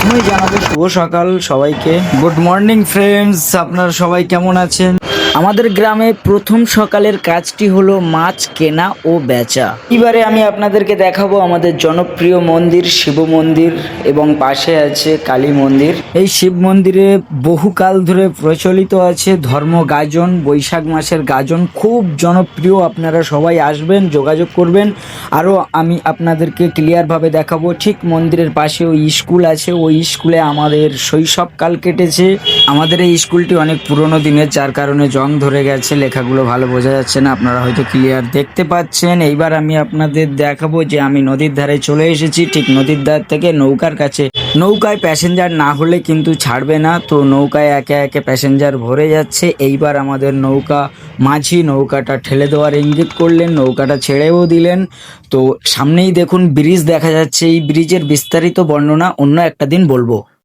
প্রথমেই জানাবো শুভ সকাল সবাইকে। গুড মর্নিং ফ্রেন্ডস, আপনারা সবাই কেমন আছেন? আমাদের গ্রামে প্রথম সকালের কাজটি হলো মাছ কেনা ও বেচা। এবারে আমি আপনাদেরকে দেখাবো আমাদের জনপ্রিয় মন্দির শিব মন্দির এবং পাশে আছে কালী মন্দির। এই শিব মন্দিরে বহুকাল ধরে প্রচলিত আছে ধর্ম গাজন, বৈশাখ মাসের গাজন খুব জনপ্রিয়। আপনারা সবাই আসবেন, যোগাযোগ করবেন। আরও আমি আপনাদেরকে ক্লিয়ারভাবে দেখাবো। ঠিক মন্দিরের পাশে ওই স্কুল আছে, ওই স্কুলে আমাদের শৈশবকাল কেটেছে। আমাদের এই স্কুলটি অনেক পুরনো দিনের, যার কারণে জং ধরে গেছে, লেখাগুলো ভালো বোঝা যাচ্ছে না, আপনারা হয়তো ক্লিয়ার দেখতে পাচ্ছেন। এইবার আমি আপনাদের দেখাবো যে আমি নদীর ধারে চলে এসেছি, ঠিক নদীর ধার থেকে নৌকার কাছে। নৌকায় প্যাসেঞ্জার না হলে কিন্তু ছাড়বে না, তো নৌকায় একে একে প্যাসেঞ্জার ভরে যাচ্ছে। এইবার আমাদের নৌকা মাঝি নৌকাটা ঠেলে দেওয়ার ইঙ্গিত করলেন, নৌকাটা ছেড়েও দিলেন। তো সামনেই দেখুন ব্রিজ দেখা যাচ্ছে। এই ব্রিজের বিস্তারিত বর্ণনা অন্য একটা দিন বলবো।